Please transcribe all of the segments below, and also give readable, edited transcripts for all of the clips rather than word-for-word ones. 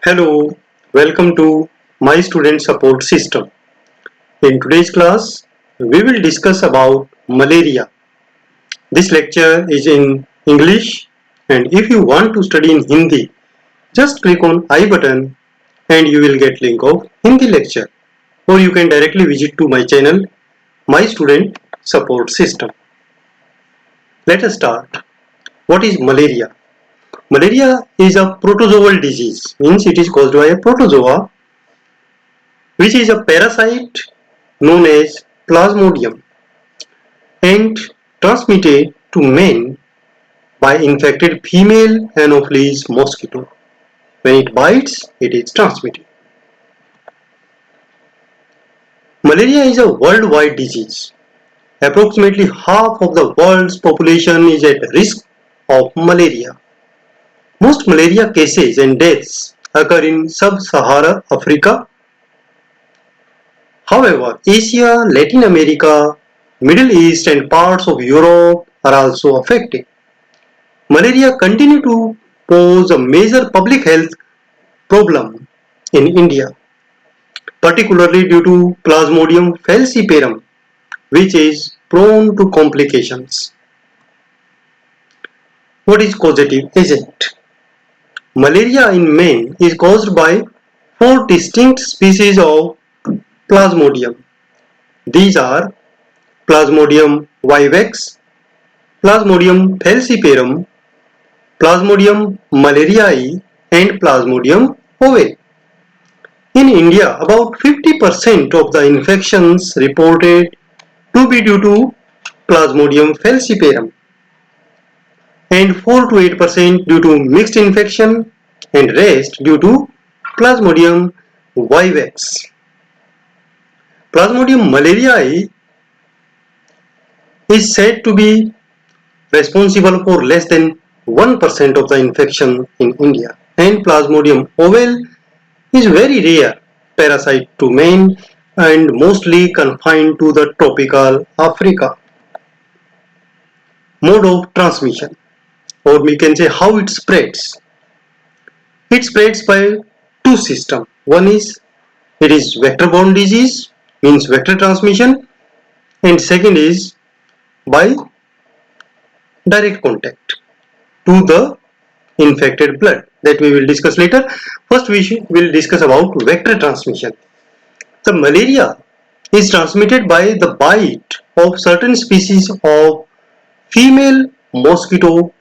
Hello, welcome to my student support system. In today's class, we will discuss about malaria. This lecture is in English, and if you want to study in Hindi, just click on I button and you will get link of Hindi lecture. Or you can directly visit to my channel, my student support system. Let us start. What is malaria? Malaria is a protozoal disease, means it is caused by a protozoa which is a parasite known as Plasmodium and transmitted to men by infected female Anopheles mosquito. When it bites, it is transmitted. Malaria is a worldwide disease. Approximately half of the world's population is at risk of malaria. Most malaria cases and deaths occur in sub-Saharan Africa. However, Asia, Latin America, Middle East and parts of Europe are also affected. Malaria continues to pose a major public health problem in India, particularly due to Plasmodium falciparum, which is prone to complications. What is causative agent? Malaria in men is caused by four distinct species of Plasmodium. These are Plasmodium vivax, Plasmodium falciparum, Plasmodium malariae and Plasmodium ovale. In India, about 50% of the infections reported to be due to Plasmodium falciparum and 4 to 8% due to mixed infection and rest due to Plasmodium vivax. Plasmodium malariae is said to be responsible for less than 1% of the infection in India, and Plasmodium ovale is very rare parasite to man and mostly confined to the tropical Africa. Mode of transmission, or we can say how it spreads. It spreads by two systems. One is it is vector-borne disease, means vector transmission, and second is by direct contact to the infected blood, that we will discuss later. First we will discuss about vector transmission. The malaria is transmitted by the bite of certain species of female mosquito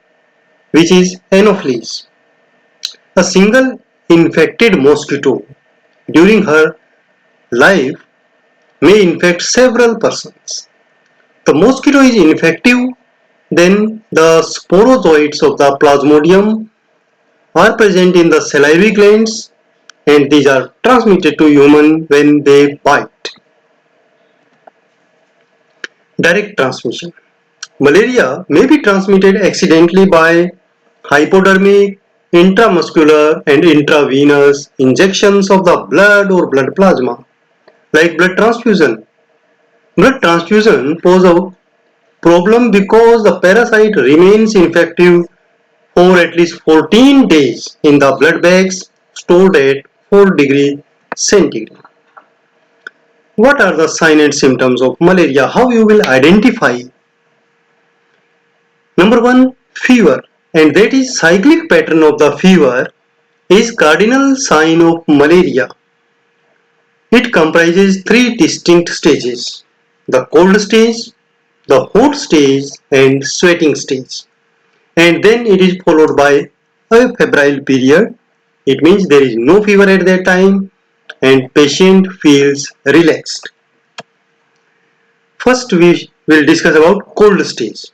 which is Anopheles. A single infected mosquito during her life may infect several persons. The mosquito is infective, then the sporozoites of the Plasmodium are present in the salivary glands and these are transmitted to human when they bite. Direct transmission. Malaria may be transmitted accidentally by hypodermic, intramuscular and intravenous injections of the blood or blood plasma, like blood transfusion. Blood transfusion poses a problem because the parasite remains infective for at least 14 days in the blood bags stored at 4 degrees centigrade. What are the signs and symptoms of malaria? How you will identify? Number 1, fever, and that is cyclic pattern of the fever is cardinal sign of malaria. It comprises 3 distinct stages: the cold stage, the hot stage and sweating stage, and then it is followed by a febrile period. It means there is no fever at that time and patient feels relaxed. First we will discuss about cold stage.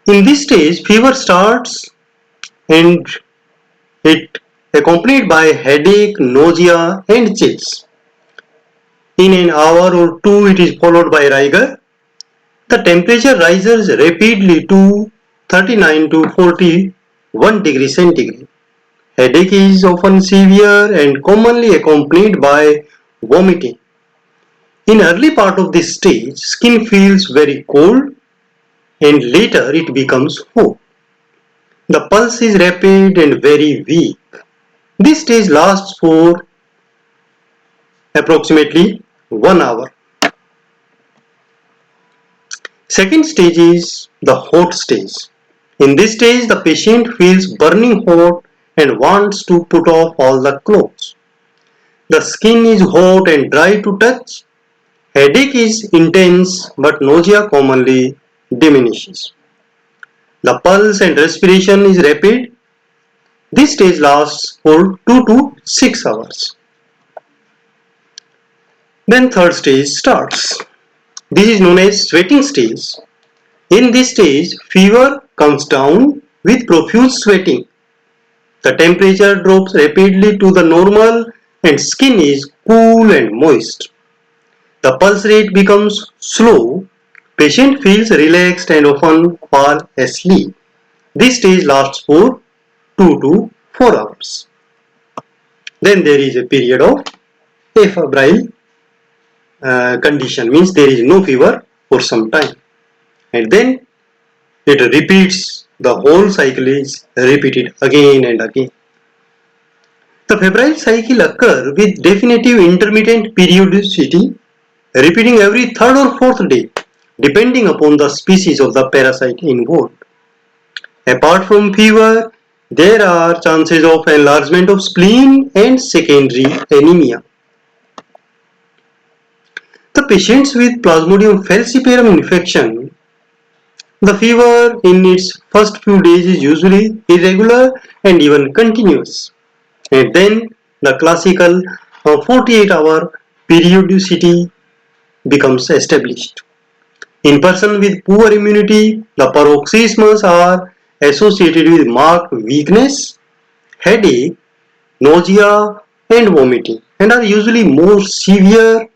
In this stage fever starts and it accompanied by headache, nausea and chills. In an hour or two it is followed by rigor. The temperature rises rapidly to 39 to 41 degrees centigrade. Headache is often severe and commonly accompanied by vomiting. In early part of this stage, skin feels very cold and later it becomes hot. The pulse is rapid and very weak. This stage lasts for approximately 1 hour. Second stage is the hot stage. In this stage, the patient feels burning hot and wants to put off all the clothes. The skin is hot and dry to touch. Headache is intense, but nausea commonly diminishes. The pulse and respiration is rapid. This stage lasts for 2 to 6 hours. Then third stage starts. This is known as sweating stage. In this stage, fever comes down with profuse sweating. The temperature drops rapidly to the normal and skin is cool and moist. The pulse rate becomes slow. Patient feels relaxed and often fall asleep. This stage lasts for 2 to 4 hours. Then there is a period of afebrile condition, means there is no fever for some time, and then it repeats. The whole cycle is repeated again and again. The febrile cycle occurs with definitive intermittent periodicity, repeating every third or fourth day, depending upon the species of the parasite involved. Apart from fever, there are chances of enlargement of spleen and secondary anemia. The patients with Plasmodium falciparum infection, the fever in its first few days is usually irregular and even continuous. And then the classical 48-hour periodicity becomes established. In person with poor immunity, the paroxysms are associated with marked weakness, headache, nausea, and vomiting, and are usually more severe.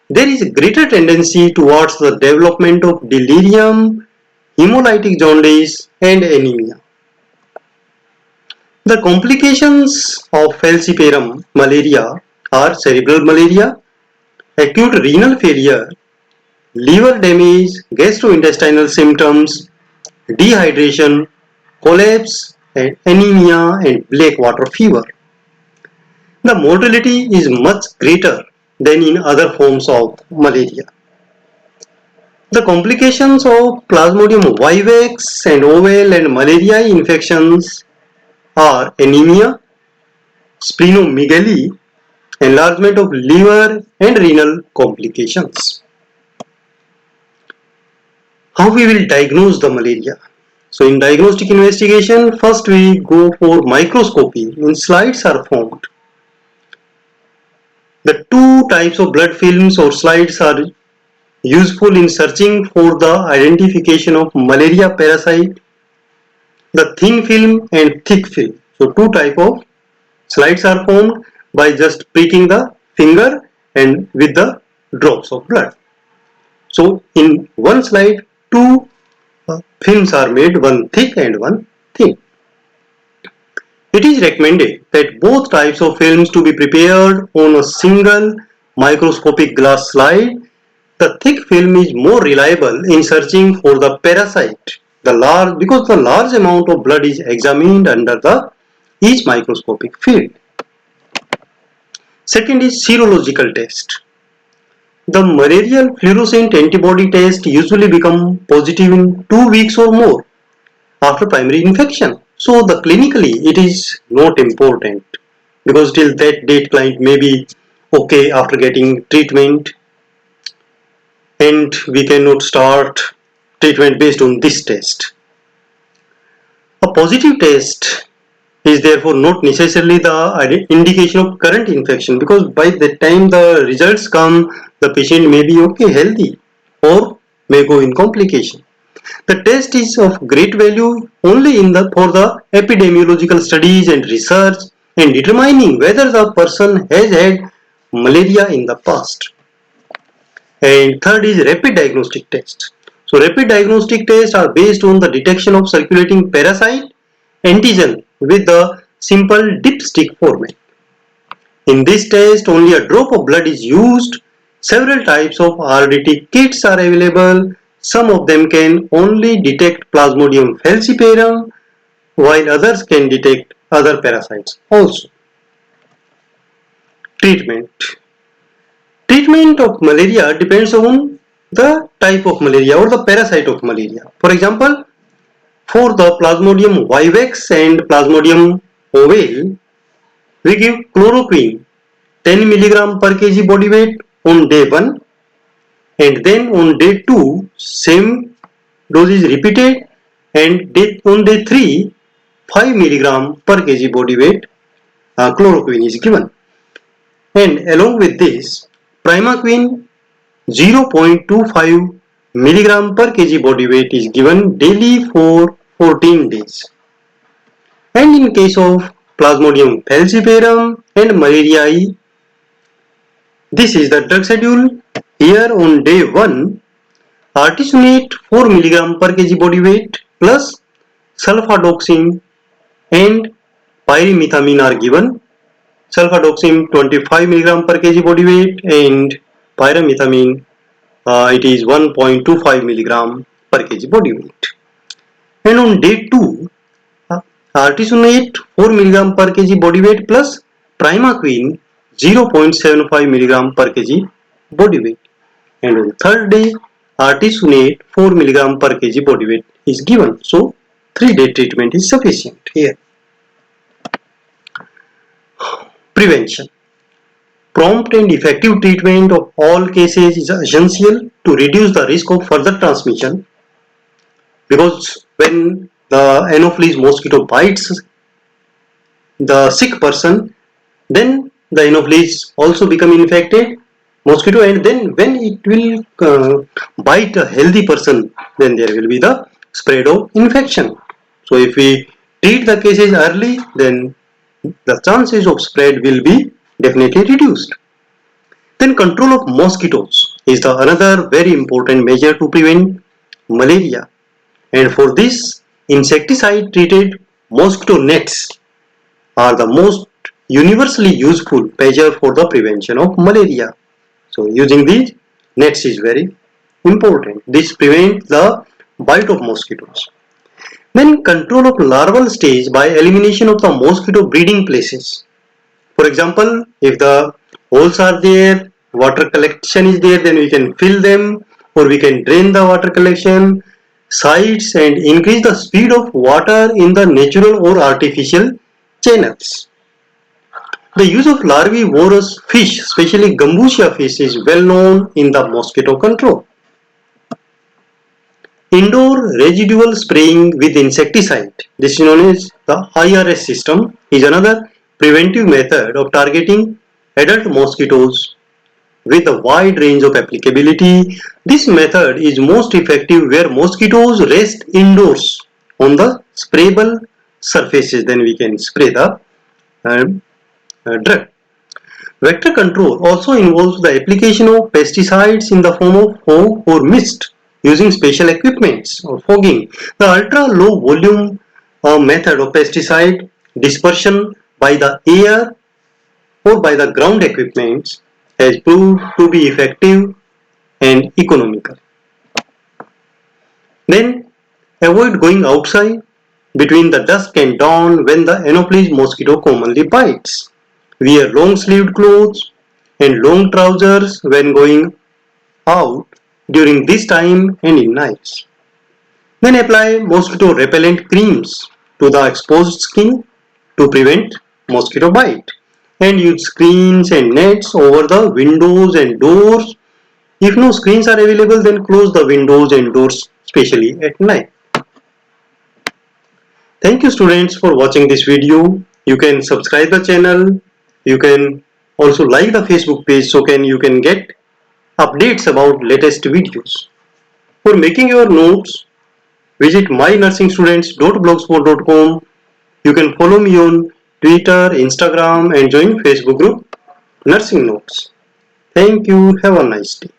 There is a greater tendency towards the development of delirium, hemolytic jaundice, and anemia. The complications of falciparum malaria are cerebral malaria, acute renal failure, liver damage, gastrointestinal symptoms, dehydration, collapse, and anemia and black water fever. The mortality is much greater than in other forms of malaria. The complications of Plasmodium vivax and oval and malaria infections are anemia, splenomegaly, enlargement of liver and renal complications. How we will diagnose the malaria? So in diagnostic investigation, first we go for microscopy. When slides are formed, the two types of blood films or slides are useful in searching for the identification of malaria parasite, the thin film and thick film. So two type of slides are formed by just pricking the finger and with the drops of blood. So in one slide, two films are made, one thick and one thin. It is recommended that both types of films to be prepared on a single microscopic glass slide. The thick film is more reliable in searching for the parasite. Because the large amount of blood is examined under each microscopic field. Second is serological test. The malarial fluorescent antibody test usually become positive in 2 weeks or more after primary infection. So clinically it is not important, because till that date client may be okay after getting treatment, and we cannot start treatment based on this test. A positive test is therefore not necessarily the indication of current infection, because by the time the results come, the patient may be okay, healthy, or may go in complication. The test is of great value only for the epidemiological studies and research and determining whether the person has had malaria in the past. And third is rapid diagnostic test. So rapid diagnostic tests are based on the detection of circulating parasite antigen with the simple dipstick format. In this test, only a drop of blood is used. Several types of RDT kits are available. Some of them can only detect Plasmodium falciparum, while others can detect other parasites also. Treatment. Treatment of malaria depends on the type of malaria or the parasite of malaria. For example, for the Plasmodium vivax and Plasmodium ovale, we give chloroquine 10 mg per kg body weight on day 1, and then on day 2 same dose is repeated, and on day 3 5 mg per kg body weight chloroquine is given. And along with this, Primaquine 0.25 mg per kg body weight is given daily for 14 days. And in case of Plasmodium falciparum and malariae, this is the drug schedule. Here on day 1, artesunate 4 mg per kg body weight plus sulfadoxine and pyrimethamine are given. Sulfadoxine 25 mg per kg body weight and pyrimethamine it is 1.25 mg per kg body weight. And on day 2, artesunate 4 mg per kg body weight plus Primaquine 0.75 mg per kg body weight. And on third day, artesunate 4 mg per kg body weight is given. So 3-day treatment is sufficient here. Prevention. Prompt and effective treatment of all cases is essential to reduce the risk of further transmission, because when the Anopheles mosquito bites the sick person, then the Anopheles also become infected mosquito, and then when it will bite a healthy person, then there will be the spread of infection. So if we treat the cases early, then the chances of spread will be definitely reduced. Then control of mosquitoes is the another very important measure to prevent malaria, and for this, insecticide treated mosquito nets are the most universally useful measure for the prevention of malaria. So using these nets is very important. This prevents the bite of mosquitoes. Then control of larval stage by elimination of the mosquito breeding places. For example, if the holes are there, water collection is there, then we can fill them, or we can drain the water collection sites and increase the speed of water in the natural or artificial channels. The use of larvivorous fish, especially Gambusia fish, is well known in the mosquito control. Indoor residual spraying with insecticide, this is known as the IRS system, is another preventive method of targeting adult mosquitoes with a wide range of applicability. This method is most effective where mosquitoes rest indoors on the sprayable surfaces. Then we can spray the drug. Vector control also involves the application of pesticides in the form of fog or mist using special equipments or fogging. The ultra low volume method of pesticide dispersion by the air or by the ground equipments has proved to be effective and economical. Then avoid going outside between the dusk and dawn when the Anopheles mosquito commonly bites. Wear long sleeved clothes and long trousers when going out during this time and in nights. Then apply mosquito repellent creams to the exposed skin to prevent mosquito bite, and use screens and nets over the windows and doors. If no screens are available, then close the windows and doors, especially at night. Thank you students for watching this video. You can subscribe the channel. You can also like the Facebook page so you can get updates about latest videos. For making your notes, visit mynursingstudents.blogspot.com. You can follow me on Twitter, Instagram and join Facebook group Nursing Notes. Thank you. Have a nice day.